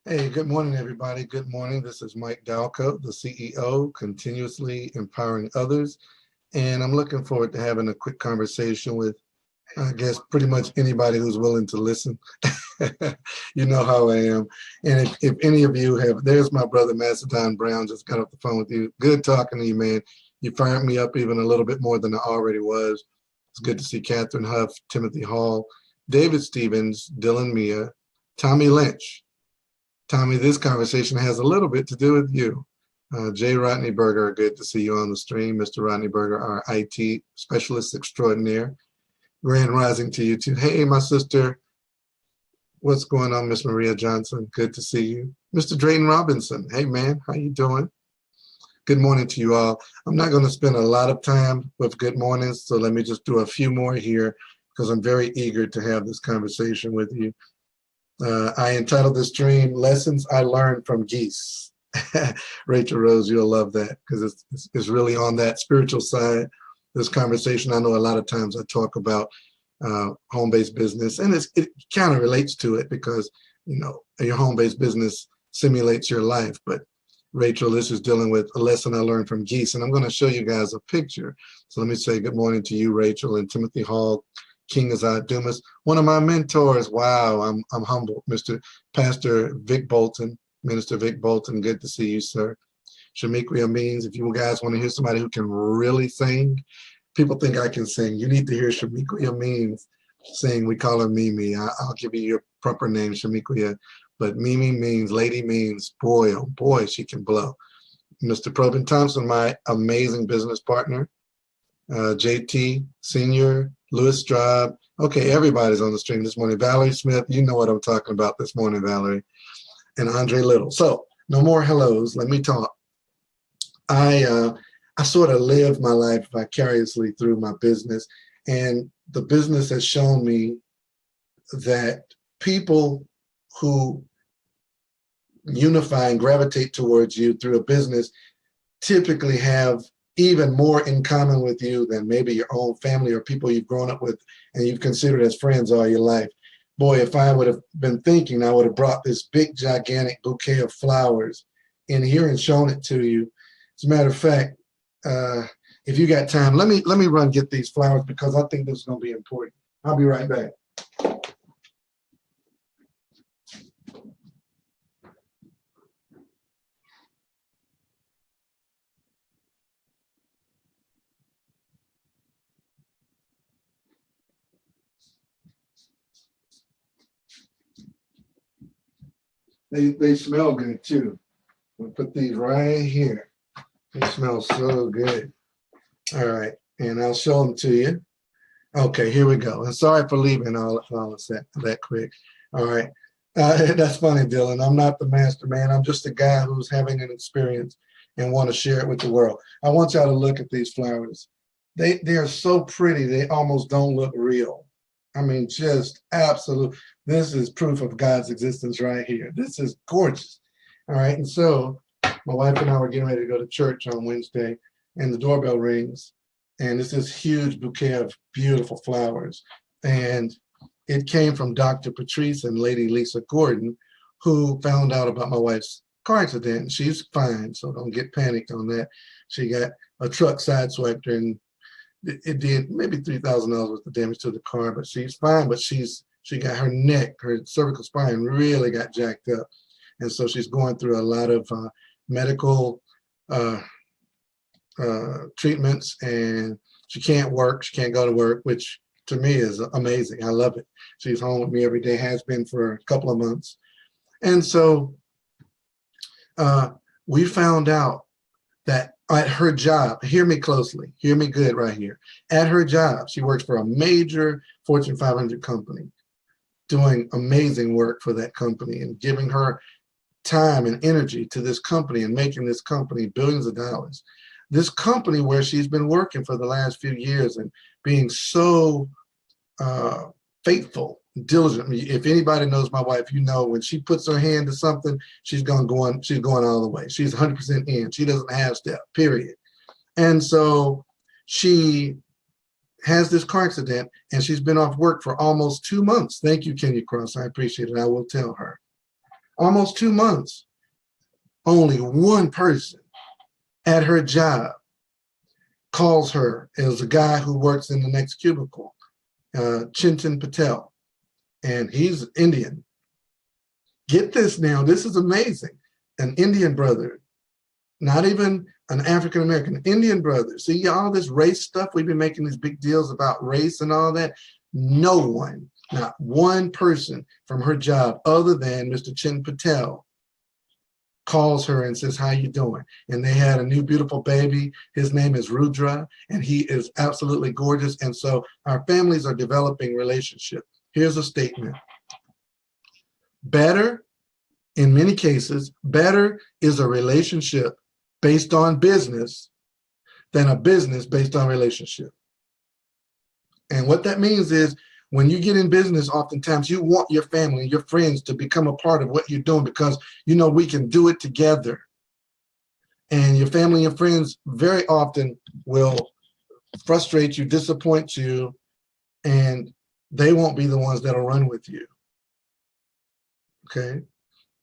Hey, good morning, everybody. Good morning. This is Mike.dalcoe, the CEO, continuously empowering others. And I'm looking forward to having a quick conversation with, I guess, pretty much anybody who's willing to listen. You know how I am. And if any of you have, there's my brother, Macedon Brown, just got off the phone with you. Good talking to you, man. You fired me up even a little bit more than I already was. It's good to see Catherine Huff, Timothy Hall, David Stevens, Dylan Mia, Tommy Lynch. Tommy, this conversation has a little bit to do with you. Jay Rodney Berger, good to see you on the stream. Mr. Rodney Berger, our IT specialist extraordinaire. Grand rising to you too. Hey, my sister, what's going on, Miss Maria Johnson? Good to see you. Mr. Drayton Robinson, hey man, how you doing? Good morning to you all. I'm not going to spend a lot of time with good mornings, so let me just do a few more here because I'm very eager to have this conversation with you. I entitled this stream, Lessons I Learned from Geese. Rachel Rose, you'll love that because it's really on that spiritual side. This conversation, I know a lot of times I talk about home-based business, and it kind of relates to it because, you know, your home-based business simulates your life. But Rachel, this is dealing with a lesson I learned from Geese, and I'm going to show you guys a picture. So let me say good morning to you, Rachel, and Timothy Hall, King Azad Dumas, one of my mentors. Wow, I'm humbled. Mr. Pastor Vic Bolton, Minister Vic Bolton, good to see you, sir. Shamiqua Means, if you guys want to hear somebody who can really sing, people think I can sing. You need to hear Shamiqua Means sing. We call her Mimi. I'll give you your proper name, Shamiqua. But Mimi Means, Lady Means, boy, oh boy, she can blow. Mr. Probin Thompson, my amazing business partner. JT Senior, Louis Straub. Okay, everybody's on the stream this morning. Valerie Smith, you know what I'm talking about this morning, Valerie. And Andre Little. So no more hellos. Let me talk. I sort of live my life vicariously through my business, and the business has shown me that people who unify and gravitate towards you through a business typically have even more in common with you than maybe your own family or people you've grown up with and you've considered as friends all your life. Boy, if I would have been thinking, I would have brought this big, gigantic bouquet of flowers in here and shown it to you. As a matter of fact, if you got time, let me run get these flowers because I think this is going to be important. I'll be right back. They smell good too. We'll put these right here. They smell so good. All right, and I'll show them to you. Okay, here we go. And sorry for leaving all of that quick. All right, that's funny, Dylan. I'm not the master man. I'm just a guy who's having an experience and want to share it with the world. I want y'all to look at these flowers. They are so pretty. They almost don't look real. I mean, just absolute. This is proof of God's existence right here. This is gorgeous. All right, and so my wife and I were getting ready to go to church on Wednesday, and the doorbell rings, and it's this huge bouquet of beautiful flowers. And it came from Dr. Patrice and Lady Lisa Gordon, who found out about my wife's car accident. She's fine, so don't get panicked on that. She got a truck sideswiped her, and it did maybe $3,000 worth of damage to the car, but she's fine. But she got her neck, her cervical spine really got jacked up. And so she's going through a lot of medical treatments, and she can't work. She can't go to work, which to me is amazing. I love it. She's home with me every day, has been for a couple of months. And so we found out that at her job, hear me closely, hear me good right here. At her job, she works for a major Fortune 500 company, doing amazing work for that company and giving her time and energy to this company and making this company billions of dollars. This company where she's been working for the last few years and being so faithful, diligent. If anybody knows my wife, you know when she puts her hand to something, she's going all the way. She's 100% in. She doesn't half step, period. And so she has this car accident, and she's been off work for almost 2 months. Thank you, Kenya Cross. I appreciate it. I will tell her. almost 2 months, only one person at her job calls her. It was a guy who works in the next cubicle, Chintan Patel, and he's Indian. Get this now, this is amazing. An Indian brother, not even an African-American, Indian brother. See all this race stuff, we've been making these big deals about race and all that. No one, not one person from her job other than Mr. Chin Patel calls her and says, how you doing? And they had a new beautiful baby. His name is Rudra, and he is absolutely gorgeous. And so our families are developing relationship. Here's a statement. Better, in many cases, better is a relationship based on business than a business based on relationship. And what that means is when you get in business, oftentimes you want your family and your friends to become a part of what you're doing because you know we can do it together. And your family and friends very often will frustrate you, disappoint you, and they won't be the ones that'll run with you. Okay?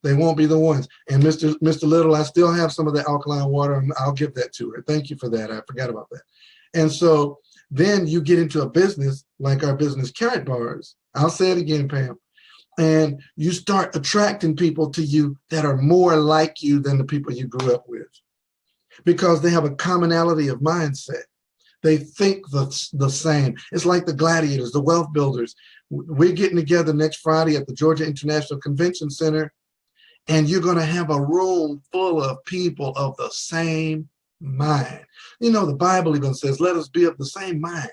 They won't be the ones. And Mr. Little, I still have some of the alkaline water, and I'll give that to her. Thank you for that. I forgot about that. And so then you get into a business like our business, Karatbars. I'll say it again, Pam. And you start attracting people to you that are more like you than the people you grew up with, because they have a commonality of mindset. They think the same. It's like the gladiators, the wealth builders. We're getting together next Friday at the Georgia International Convention Center, and you're going to have a room full of people of the same mind. You know, the Bible even says, let us be of the same mind,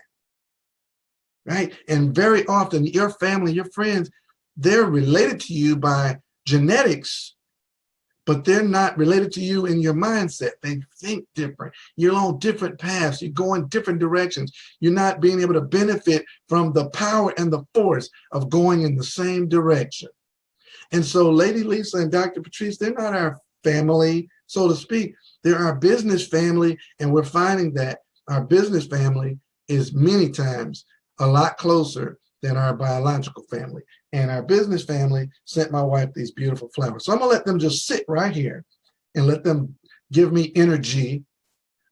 right? And very often your family, your friends, they're related to you by genetics, but they're not related to you in your mindset. They think different. You're on different paths. You're going different directions. You're not being able to benefit from the power and the force of going in the same direction. And so Lady Lisa and Dr. Patrice, they're not our family, so to speak. They're our business family, and we're finding that our business family is many times a lot closer than our biological family. And our business family sent my wife these beautiful flowers. So I'm gonna let them just sit right here and let them give me energy,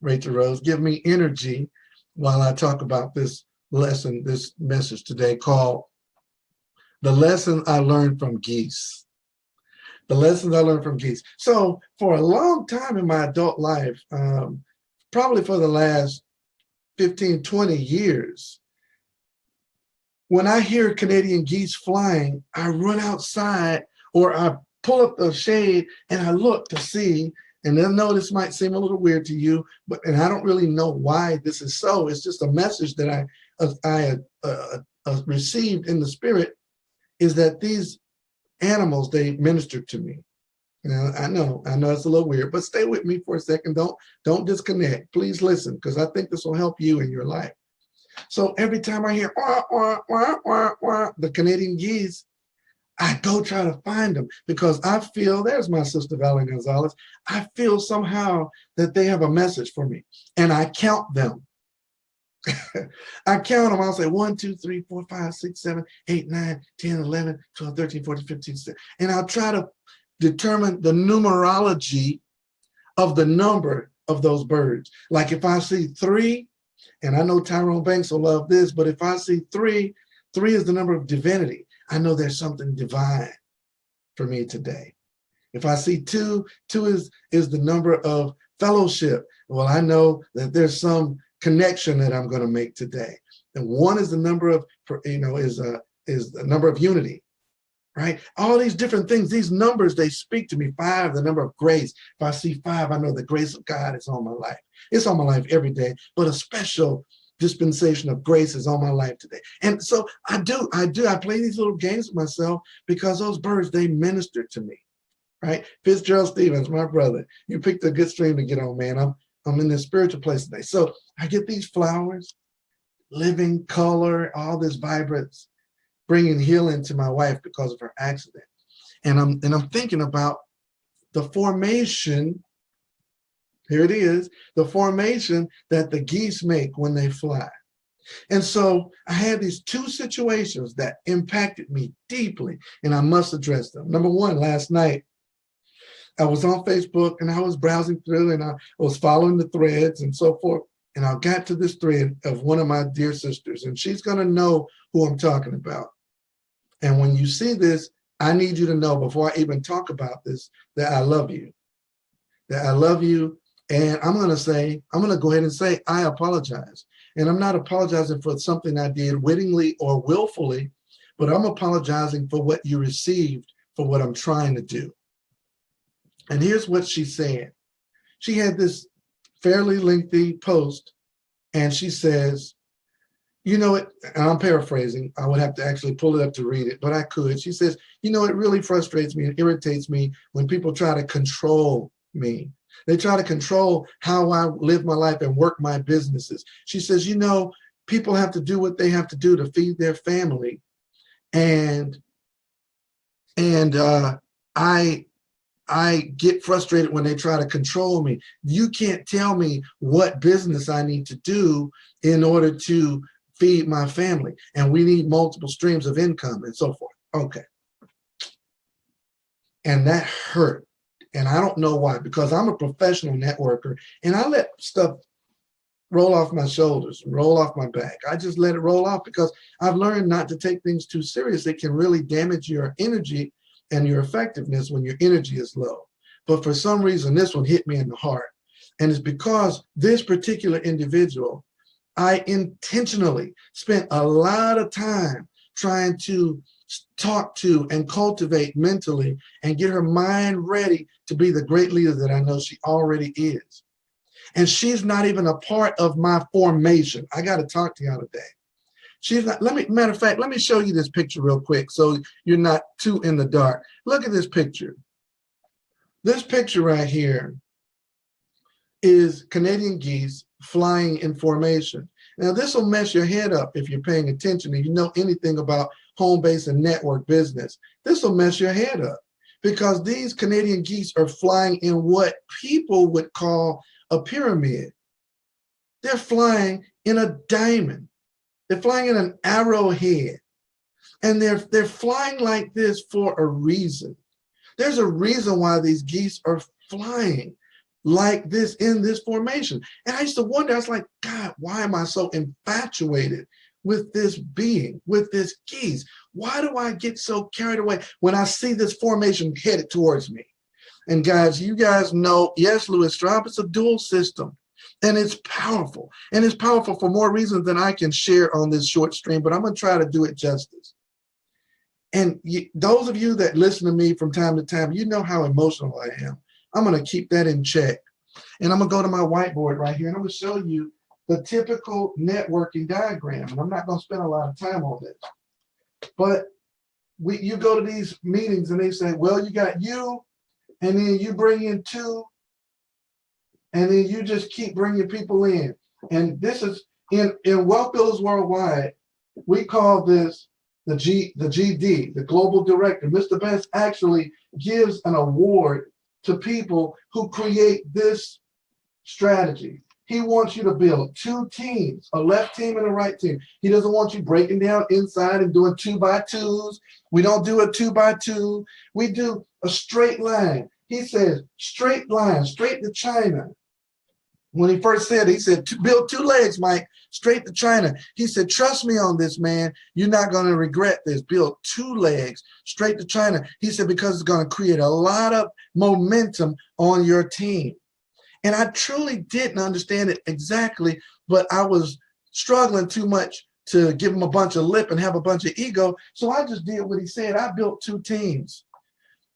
Rachel Rose, give me energy while I talk about this lesson, this message today called The Lesson I Learned from Geese. The lessons I learned from Geese. So for a long time in my adult life, probably for the last 15, 20 years, when I hear Canadian geese flying, I run outside or I pull up the shade and I look to see, and then know this might seem a little weird to you, and I don't really know why this is so. It's just a message that I received in the spirit, is that these animals, they ministered to me. Now, I know it's a little weird, but stay with me for a second. Don't disconnect. Please listen, because I think this will help you in your life. So every time I hear wah, wah, wah, wah, wah, the Canadian geese, I go try to find them, because I feel, there's my sister Valerie Gonzalez, I feel somehow that they have a message for me, and I count them. I count them. I'll say 1, 2, 3, 4, 5, 6, 7, 8, 9, 10, 11, 12, 13, 14, 15, 16. And I'll try to determine the numerology of the number of those birds. Like if I see 3, and I know Tyrone Banks will love this, but if I see 3, 3 is the number of divinity. I know there's something divine for me today. If I see 2, 2 is the number of fellowship. Well, I know that there's some connection that I'm going to make today. And 1 is the number of, is the number of unity, right? All these different things, these numbers, they speak to me. 5, the number of grace. If I see 5, I know the grace of God is on my life. It's on my life every day, but a special dispensation of grace is on my life today. And so I play these little games with myself, because those birds, they minister to me, right? Fitzgerald Stevens, my brother, you picked a good stream to get on, man. I'm in this spiritual place today. So I get these flowers, living color, all this vibrance, bringing healing to my wife because of her accident. And I'm thinking about the formation. Here it is, the formation that the geese make when they fly. And so I had these two situations that impacted me deeply, and I must address them. Number one, last night, I was on Facebook and I was browsing through and I was following the threads and so forth. And I got to this thread of one of my dear sisters, and she's going to know who I'm talking about. And when you see this, I need you to know before I even talk about this, that I love you, that I love you. And I'm going to go ahead and say, I apologize. And I'm not apologizing for something I did wittingly or willfully, but I'm apologizing for what you received for what I'm trying to do. And here's what she said. She had this fairly lengthy post, and she says, you know it, and I'm paraphrasing, I would have to actually pull it up to read it, but I could. She says, you know, it really frustrates me and irritates me when people try to control me. They try to control how I live my life and work my businesses. She says, you know, people have to do what they have to do to feed their family. And I get frustrated when they try to control me. You can't tell me what business I need to do in order to feed my family. And we need multiple streams of income and so forth. Okay. And that hurt. And I don't know why, because I'm a professional networker and I let stuff roll off my shoulders, roll off my back. I just let it roll off because I've learned not to take things too serious. It can really damage your energy and your effectiveness when your energy is low. But for some reason, this one hit me in the heart. And it's because this particular individual, I intentionally spent a lot of time trying to talk to and cultivate mentally and get her mind ready to be the great leader that I know she already is. And she's not even a part of my formation. I got to talk to y'all today. She's not, matter of fact, let me show you this picture real quick so you're not too in the dark. Look at this picture. This picture right here is Canadian geese flying in formation. Now, this will mess your head up if you're paying attention and you know anything about home base and network business. This will mess your head up because these Canadian geese are flying in what people would call a pyramid. They're flying in a diamond. They're flying in an arrowhead. And they're flying like this for a reason. There's a reason why these geese are flying like this in this formation. And I used to wonder, I was like, God, why am I so infatuated with this being, with this geese? Why do I get so carried away when I see this formation headed towards me? And guys, you guys know, yes, Louis Straub, it's a dual system. And it's powerful. And it's powerful for more reasons than I can share on this short stream, but I'm going to try to do it justice. And those of you that listen to me from time to time, you know how emotional I am. I'm going to keep that in check. And I'm going to go to my whiteboard right here, and I'm going to show you the typical networking diagram. And I'm not going to spend a lot of time on this. But you go to these meetings, and they say, well, you got you, and then you bring in two, and then you just keep bringing people in. And this is, in Wealth Builders Worldwide, we call this the GD, the Global Director. Mr. Best actually gives an award to people who create this strategy. He wants you to build two teams, a left team and a right team. He doesn't want you breaking down inside and doing 2x2s. We don't do a 2x2. We do a straight line. He says, straight line, straight to China. When he first said it, he said, build two legs, Mike, straight to China. He said, trust me on this, man. You're not going to regret this. Build two legs straight to China. He said, because it's going to create a lot of momentum on your team. And I truly didn't understand it exactly, but I was struggling too much to give him a bunch of lip and have a bunch of ego. So I just did what he said. I built two teams.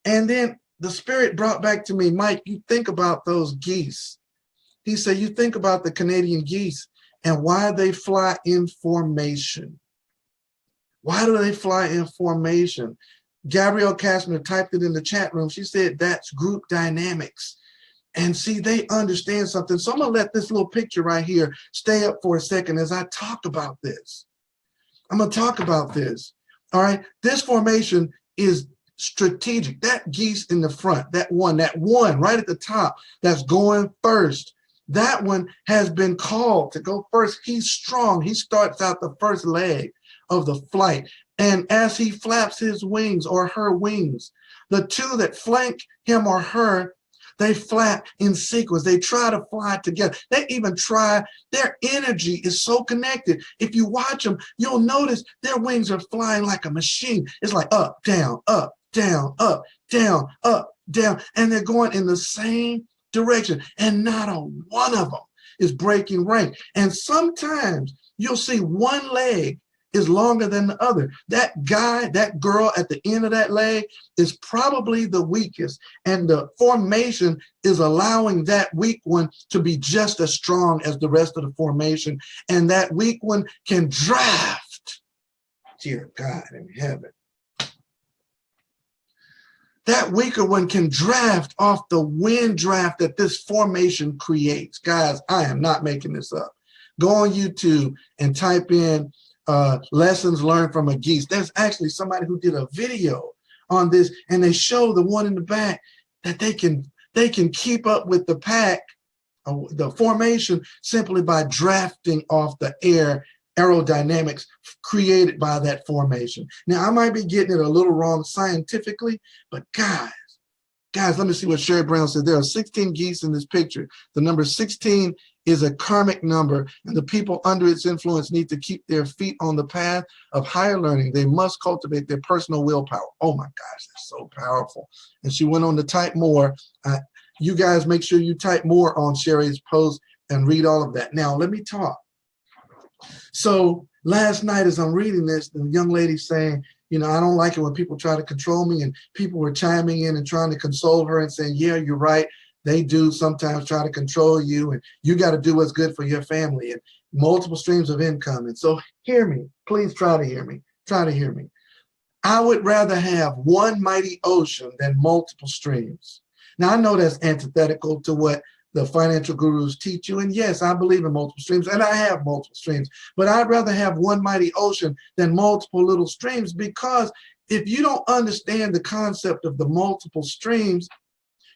And then the Spirit brought back to me, Mike, you think about those geese. He said, you think about the Canadian geese and why they fly in formation. Why do they fly in formation? Gabrielle Kastner typed it in the chat room. She said, that's group dynamics. And see, they understand something. So I'm going to let this little picture right here stay up for a second as I talk about this. I'm going to talk about this. All right. This formation is strategic. That geese in the front, that one right at the top, that's going first. That one has been called to go first. He's strong. He starts out the first leg of the flight. And as he flaps his wings or her wings, the two that flank him or her, they flap in sequence. They try to fly together. They even try, their energy is so connected. If you watch them, you'll notice their wings are flying like a machine. It's like up, down, up, down, up, down, up, down. And they're going in the same direction. And not a one of them is breaking rank. And sometimes you'll see one leg is longer than the other. That guy, that girl at the end of that leg is probably the weakest. And the formation is allowing that weak one to be just as strong as the rest of the formation. And that weak one can draft. Dear God in heaven. That weaker one can draft off the wind draft that this formation creates. Guys, I am not making this up. Go on YouTube and type in lessons learned from a geese. There's actually somebody who did a video on this, and they show the one in the back that they can keep up with the pack, the formation, simply by drafting off the aerodynamics created by that formation. Now, I might be getting it a little wrong scientifically, but guys, let me see what Sherry Brown said. There are 16 geese in this picture. The number 16 is a karmic number, and the people under its influence need to keep their feet on the path of higher learning. They must cultivate their personal willpower. Oh my gosh, that's so powerful. And she went on to type more. You guys make sure you type more on Sherry's post and read all of that. Now, let me talk. So last night as I'm reading this, the young lady saying, you know, I don't like it when people try to control me, and people were chiming in and trying to console her and saying, yeah, you're right. They do sometimes try to control you, and you got to do what's good for your family, and multiple streams of income. And so hear me, please try to hear me. Try to hear me. I would rather have one mighty ocean than multiple streams. Now, I know that's antithetical to what the financial gurus teach you. And yes, I believe in multiple streams, and I have multiple streams, but I'd rather have one mighty ocean than multiple little streams, because if you don't understand the concept of the multiple streams,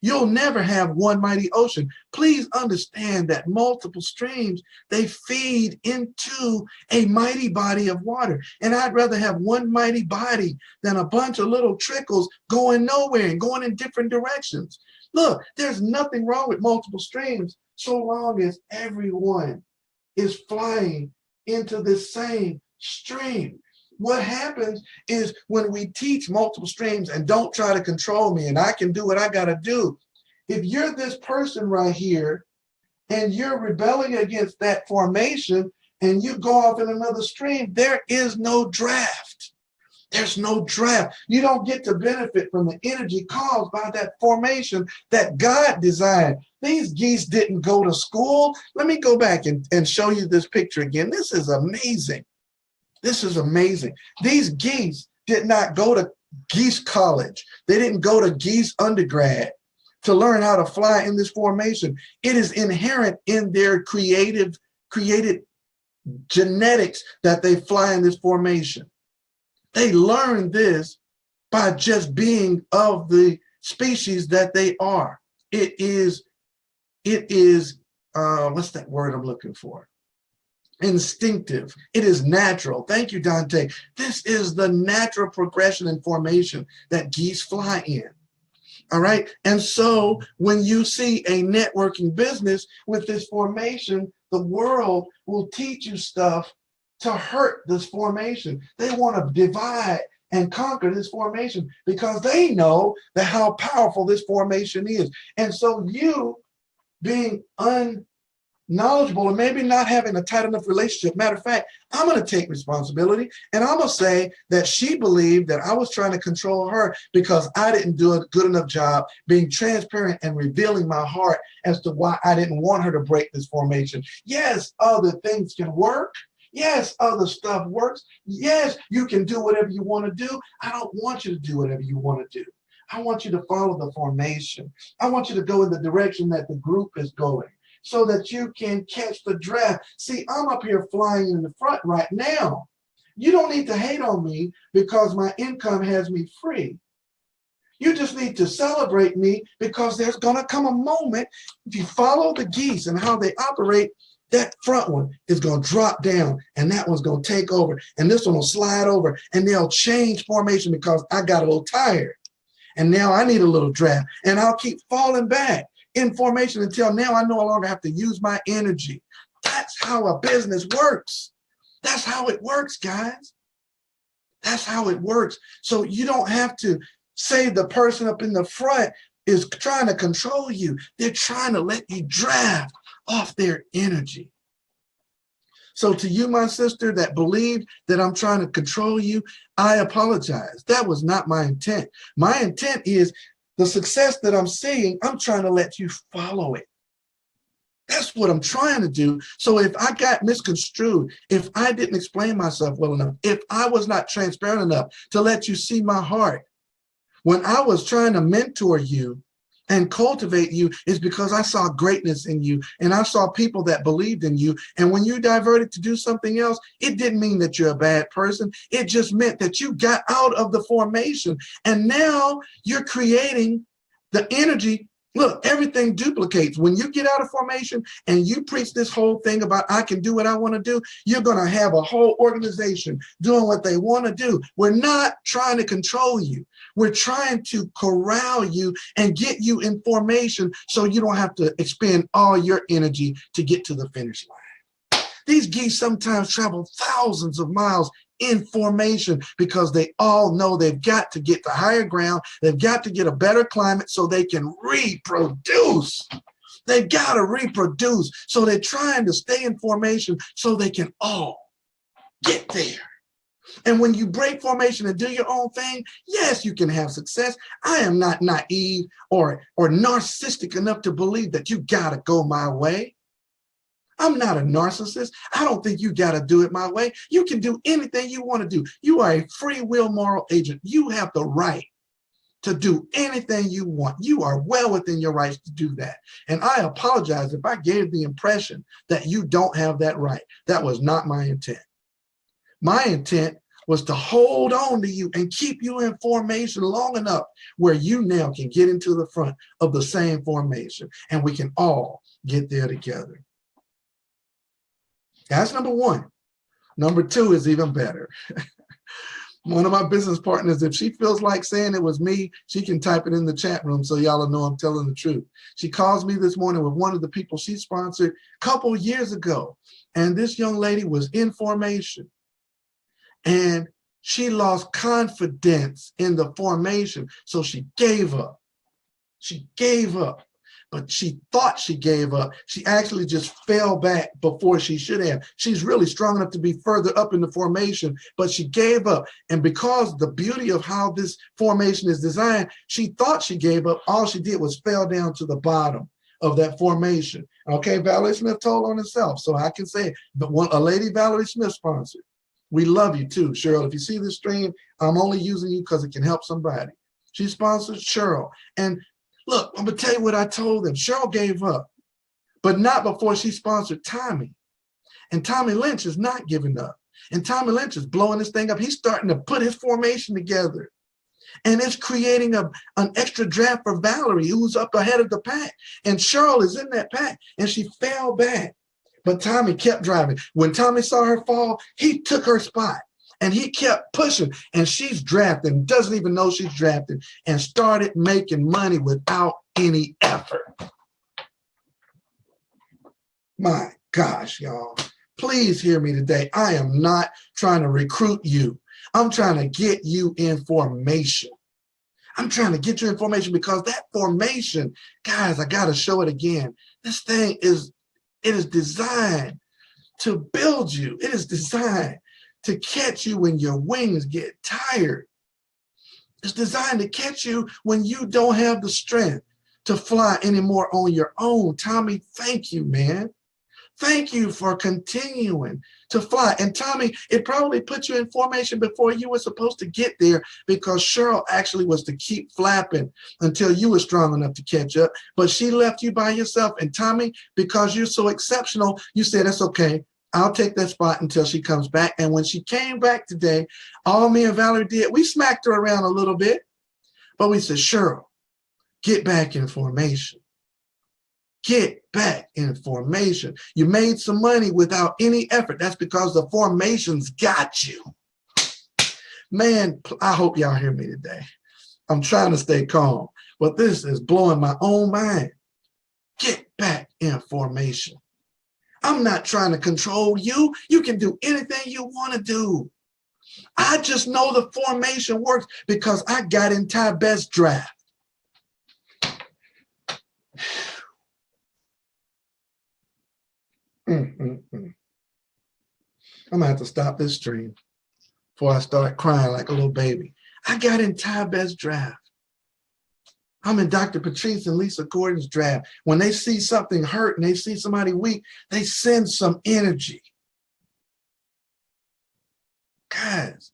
you'll never have one mighty ocean. Please understand that multiple streams, they feed into a mighty body of water. And I'd rather have one mighty body than a bunch of little trickles going nowhere and going in different directions. Look, there's nothing wrong with multiple streams so long as everyone is flying into the same stream. What happens is when we teach multiple streams and don't try to control me and I can do what I got to do, if you're this person right here and you're rebelling against that formation and you go off in another stream, there is no draft. There's no draft. You don't get to benefit from the energy caused by that formation that God designed. These geese didn't go to school. Let me go back and show you this picture again. This is amazing. This is amazing. These geese did not go to geese college. They didn't go to geese undergrad to learn how to fly in this formation. It is inherent in their created genetics that they fly in this formation. They learn this by just being of the species that they are. It is what's that word I'm looking for? Instinctive. It is natural. Thank you, Dante. This is the natural progression and formation that geese fly in. All right. And so when you see a networking business with this formation, the world will teach you stuff to hurt this formation. They want to divide and conquer this formation because they know that how powerful this formation is. And so you being unknowledgeable and maybe not having a tight enough relationship, matter of fact, I'm going to take responsibility and I'm going to say that she believed that I was trying to control her because I didn't do a good enough job being transparent and revealing my heart as to why I didn't want her to break this formation. Yes, other things can work. Yes, other stuff works. Yes, you can do whatever you want to do. I don't want you to do whatever you want to do. I want you to follow the formation. I want you to go in the direction that the group is going so that you can catch the draft. See, I'm up here flying in the front right now. You don't need to hate on me because my income has me free. You just need to celebrate me, because there's going to come a moment, if you follow the geese and how they operate, that front one is going to drop down and that one's going to take over and this one will slide over and they'll change formation because I got a little tired and now I need a little draft, and I'll keep falling back in formation until now I no longer have to use my energy. That's how a business works. That's how it works, guys. That's how it works. So you don't have to say the person up in the front is trying to control you. They're trying to let you draft off their energy. So to you, my sister, that believed that I'm trying to control you, I apologize. That was not my intent. My intent is the success that I'm seeing, I'm trying to let you follow it. That's what I'm trying to do. So if I got misconstrued, if I didn't explain myself well enough, if I was not transparent enough to let you see my heart, when I was trying to mentor you and cultivate you, is because I saw greatness in you and I saw people that believed in you. And when you diverted to do something else, it didn't mean that you're a bad person. It just meant that you got out of the formation and now you're creating the energy. Look, everything duplicates. When you get out of formation and you preach this whole thing about I can do what I want to do, you're going to have a whole organization doing what they want to do. We're not trying to control you. We're trying to corral you and get you in formation so you don't have to expend all your energy to get to the finish line. These geese sometimes travel thousands of miles in formation because they all know they've got to get to higher ground. They've got to get a better climate so they can reproduce. They've got to reproduce. So they're trying to stay in formation so they can all get there. And when you break formation and do your own thing, yes, you can have success. I am not naive or narcissistic enough to believe that you got to go my way. I'm not a narcissist. I don't think you got to do it my way. You can do anything you want to do. You are a free will moral agent. You have the right to do anything you want. You are well within your rights to do that. And I apologize if I gave the impression that you don't have that right. That was not my intent. My intent was to hold on to you and keep you in formation long enough where you now can get into the front of the same formation and we can all get there together. That's number one. Number two is even better. One of my business partners, if she feels like saying it was me, she can type it in the chat room so y'all know I'm telling the truth. She calls me this morning with one of the people she sponsored a couple years ago. And this young lady was in formation. And she lost confidence in the formation. So she gave up. She gave up. But she thought she gave up. She actually just fell back before she should have. She's really strong enough to be further up in the formation, but she gave up. And because the beauty of how this formation is designed, she thought she gave up. All she did was fell down to the bottom of that formation. Okay, Valerie Smith told on herself, so I can say, but a lady Valerie Smith sponsored. We love you too, Cheryl. If you see this stream, I'm only using you because it can help somebody. She sponsored Cheryl. And look, I'm going to tell you what I told them. Cheryl gave up, but not before she sponsored Tommy. And Tommy Lynch is not giving up. And Tommy Lynch is blowing this thing up. He's starting to put his formation together. And it's creating an extra draft for Valerie, who's up ahead of the pack. And Cheryl is in that pack, and she fell back. But Tommy kept driving. When Tommy saw her fall, he took her spot. And he kept pushing, and she's drafting, doesn't even know she's drafting, and started making money without any effort. My gosh, y'all. Please hear me today. I am not trying to recruit you. I'm trying to get you in formation. I'm trying to get you in formation because that formation, guys, I got to show it again. This thing is designed to build you. It is designed to catch you when your wings get tired. It's designed to catch you when you don't have the strength to fly anymore on your own. Tommy, thank you, man. Thank you for continuing to fly. And Tommy, it probably put you in formation before you were supposed to get there because Cheryl actually was to keep flapping until you were strong enough to catch up. But she left you by yourself. And Tommy, because you're so exceptional, you said, that's okay. I'll take that spot until she comes back. And when she came back today, all me and Valerie did, we smacked her around a little bit. But we said, Cheryl, get back in formation. Get back in formation. You made some money without any effort. That's because the formations got you. Man, I hope y'all hear me today. I'm trying to stay calm, but this is blowing my own mind. Get back in formation. I'm not trying to control you. You can do anything you want to do. I just know the formation works because I got in Ty Best draft. I'm gonna have to stop this stream before I start crying like a little baby. I got in Ty Best draft. I'm in Dr. Patrice and Lisa Gordon's draft. When they see something hurt and they see somebody weak, they send some energy. Guys,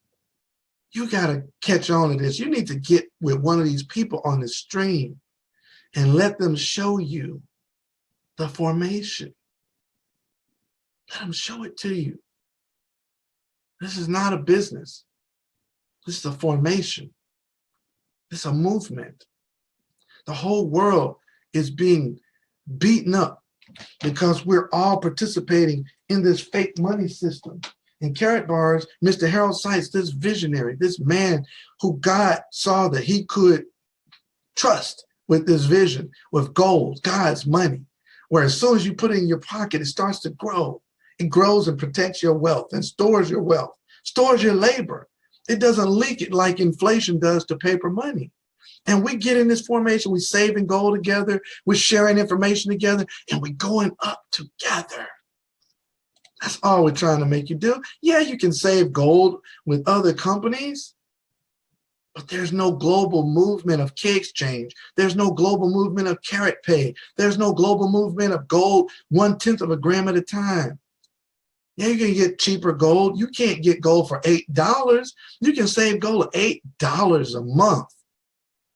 you gotta catch on to this. You need to get with one of these people on the stream and let them show you the formation. Let them show it to you. This is not a business. This is a formation. It's a movement. The whole world is being beaten up because we're all participating in this fake money system. In Karatbars, Mr. Harold Sykes, this visionary, this man who God saw that he could trust with this vision, with gold, God's money, where as soon as you put it in your pocket, it starts to grow. It grows and protects your wealth and stores your wealth, stores your labor. It doesn't leak it like inflation does to paper money. And we get in this formation, we saving gold together, we're sharing information together, and we're going up together. That's all we're trying to make you do. Yeah, you can save gold with other companies, but there's no global movement of key exchange. There's no global movement of carat pay. There's no global movement of gold 1/10 of a gram at a time. Yeah, you can get cheaper gold. You can't get gold for $8. You can save gold at $8 a month.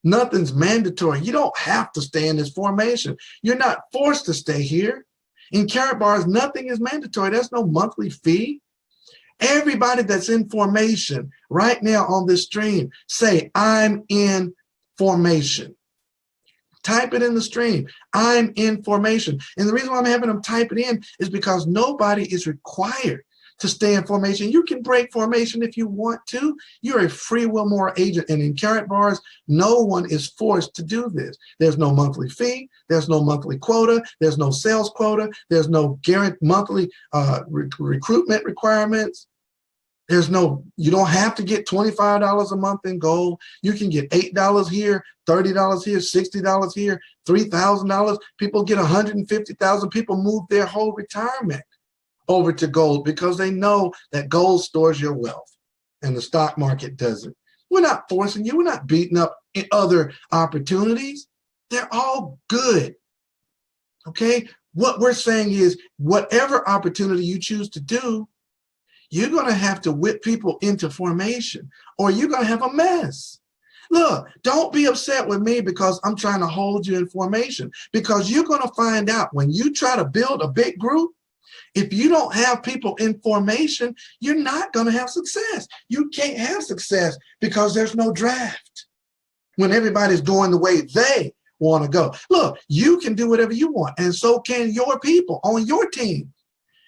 Nothing's mandatory. You don't have to stay in this formation. You're not forced to stay here. In Karatbars, nothing is mandatory. There's no monthly fee. Everybody that's in formation right now on this stream, say, I'm in formation. Type it in the stream. I'm in formation. And the reason why I'm having them type it in is because nobody is required to stay in formation. You can break formation if you want to. You're a free will moral agent. And in Karatbars, no one is forced to do this. There's no monthly fee. There's no monthly quota. There's no sales quota. There's no guaranteed monthly recruitment requirements. There's no, you don't have to get $25 a month in gold. You can get $8 here, $30 here, $60 here, $3,000. People get $150,000. People move their whole retirement over to gold because they know that gold stores your wealth and the stock market doesn't. We're not forcing you. We're not beating up other opportunities. They're all good. Okay? What we're saying is whatever opportunity you choose to do, you're going to have to whip people into formation or you're going to have a mess. Look, don't be upset with me because I'm trying to hold you in formation, because you're going to find out when you try to build a big group, if you don't have people in formation, you're not going to have success. You can't have success because there's no draft when everybody's going the way they want to go. Look, you can do whatever you want, and so can your people on your team.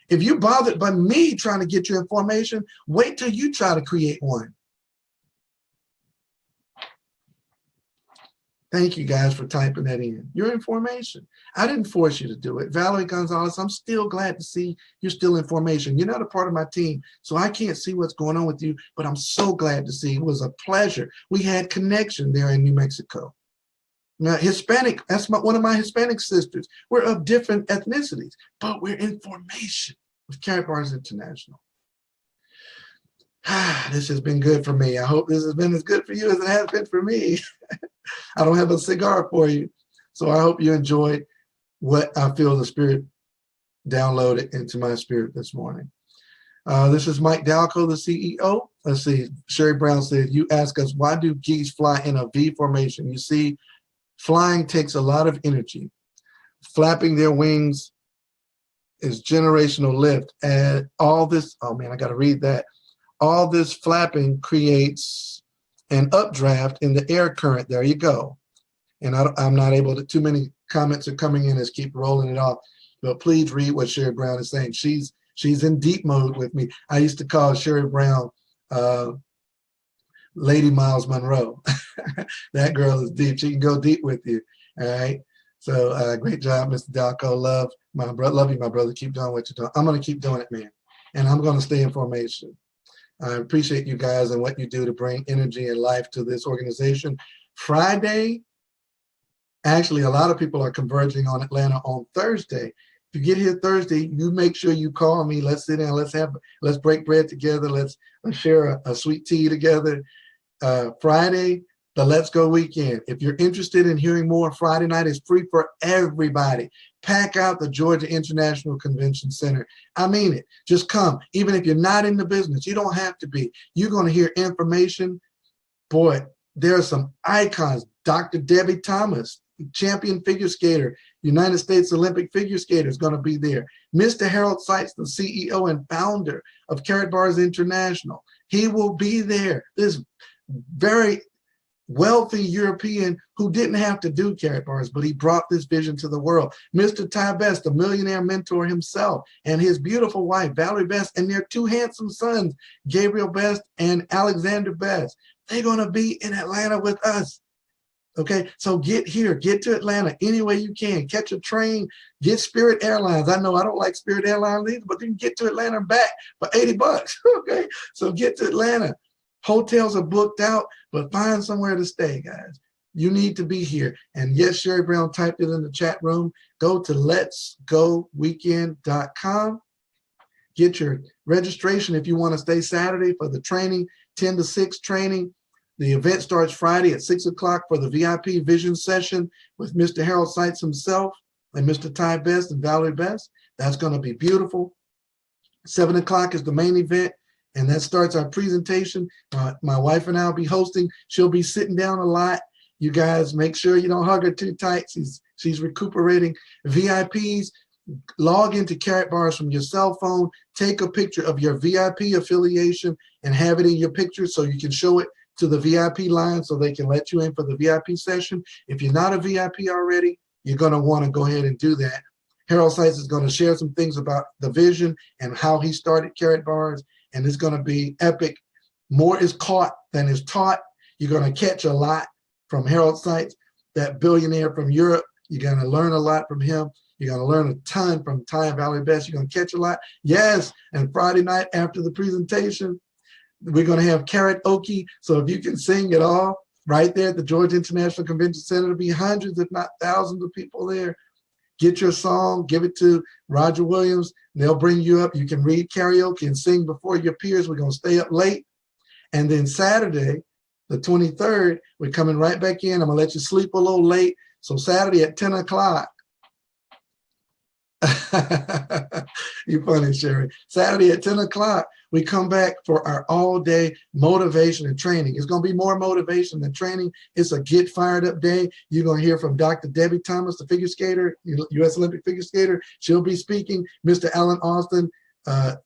If you're bothered by me trying to get you information, wait till you try to create one. Thank you guys for typing that in. Your information. I didn't force you to do it. Valerie Gonzalez, I'm still glad to see you're still in formation. You're not a part of my team, so I can't see what's going on with you, but I'm so glad to see. It was a pleasure. We had connection there in New Mexico. Now, Hispanic, that's one of my Hispanic sisters. We're of different ethnicities, but we're in formation with Karatbars International. This has been good for me. I hope this has been as good for you as it has been for me. I don't have a cigar for you, so I hope you enjoyed what I feel the Spirit downloaded into my spirit this morning. This is Mike.dalcoe, the CEO. Let's see, Sherry Brown said, you ask us, why do geese fly in a V formation? You see, flying takes a lot of energy. Flapping their wings is generational lift. And all this, oh man, I got to read that. All this flapping creates and updraft in the air current. There you go. And I'm not able to, too many comments are coming in as keep rolling it off. But please read what Sherry Brown is saying. She's in deep mode with me. I used to call Sherry Brown Lady Miles Monroe. That girl is deep. She can go deep with you. All right. So great job, Mr. Dalcoe. Love you, my brother. Keep doing what you're doing. I'm going to keep doing it, man. And I'm going to stay in formation. I appreciate you guys and what you do to bring energy and life to this organization. Friday, actually, a lot of people are converging on Atlanta on Thursday. If you get here Thursday, you make sure you call me. Let's sit down. Let's break bread together. Let's share a sweet tea together. Friday, the Let's Go weekend. If you're interested in hearing more, Friday night is free for everybody. Pack out the Georgia International Convention Center. I mean it. Just come. Even if you're not in the business, you don't have to be. You're going to hear information. Boy, there are some icons. Dr. Debbie Thomas, champion figure skater, United States Olympic figure skater, is going to be there. Mr. Harold Seitz, the CEO and founder of Karatbars International, he will be there. This very wealthy European who didn't have to do Karatbars, but he brought this vision to the world. Mr. Ty Best, the millionaire mentor himself, and his beautiful wife, Valerie Best, and their two handsome sons, Gabriel Best and Alexander Best. They're going to be in Atlanta with us. Okay, so get here, get to Atlanta any way you can. Catch a train, get Spirit Airlines. I know I don't like Spirit Airlines either, but you can get to Atlanta and back for $80. Okay, so get to Atlanta. Hotels are booked out, but find somewhere to stay, guys. You need to be here. And yes, Sherry Brown typed it in the chat room. Go to letsgoweekend.com. Get your registration if you want to stay Saturday for the training, 10 to 6 training. The event starts Friday at 6 o'clock for the VIP vision session with Mr. Harold Seitz himself and Mr. Ty Best and Valerie Best. That's going to be beautiful. 7 o'clock is the main event, and that starts our presentation. My wife and I will be hosting. She'll be sitting down a lot. You guys make sure you don't hug her too tight. She's recuperating. VIPs, log into Karatbars from your cell phone. Take a picture of your VIP affiliation and have it in your picture so you can show it to the VIP line so they can let you in for the VIP session. If you're not a VIP already, you're going to want to go ahead and do that. Harold Seitz is going to share some things about the vision and how he started Karatbars, and it's going to be epic. More is caught than is taught. You're going to catch a lot from Harold Seitz, that billionaire from Europe. You're going to learn a lot from him. You're going to learn a ton from Ty and Valerie Best. You're going to catch a lot. Yes, and Friday night after the presentation, we're going to have karaoke. So if you can sing it all right there at the Georgia International Convention Center, there'll be hundreds, if not thousands of people there. Get your song, give it to Roger Williams. They'll bring you up. You can read karaoke and sing before your peers. We're going to stay up late. And then Saturday, the 23rd, we're coming right back in. I'm going to let you sleep a little late. So Saturday at 10 o'clock. You funny, Sherry. Saturday at 10 o'clock, we come back for our all-day motivation and training. It's going to be more motivation than training. It's a get fired up day. You're going to hear from Dr. Debbie Thomas, the figure skater, U.S. Olympic figure skater. She'll be speaking. Mr. Alan Austin,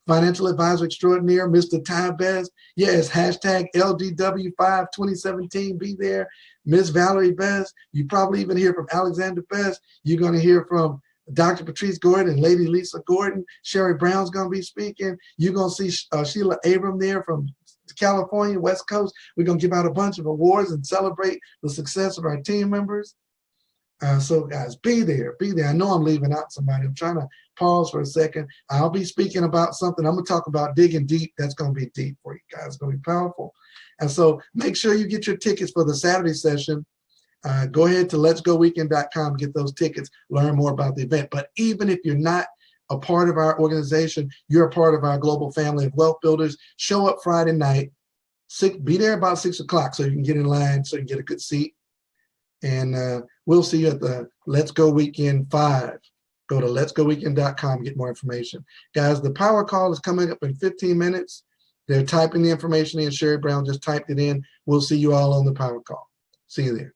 financial advisor extraordinaire. Mr. Ty Best. Yes, hashtag LDW5 2017. Be there. Miss Valerie Best. You probably even hear from Alexander Best. You're going to hear from Dr. Patrice Gordon and Lady Lisa Gordon. Sherry Brown's going to be speaking. You're going to see Sheila Abram there from California, West Coast. We're going to give out a bunch of awards and celebrate the success of our team members. So guys, be there, be there. I know I'm leaving out somebody. I'm trying to pause for a second. I'll be speaking about something. I'm going to talk about digging deep. That's going to be deep for you guys. It's going to be powerful. And so make sure you get your tickets for the Saturday session. Go ahead to letsgoweekend.com, get those tickets, learn more about the event. But even if you're not a part of our organization, you're a part of our global family of wealth builders. Show up Friday night, be there about 6 o'clock so you can get in line, so you can get a good seat. And we'll see you at the Let's Go Weekend 5. Go to letsgoweekend.com, get more information. Guys, the power call is coming up in 15 minutes. They're typing the information in. Sherry Brown just typed it in. We'll see you all on the power call. See you there.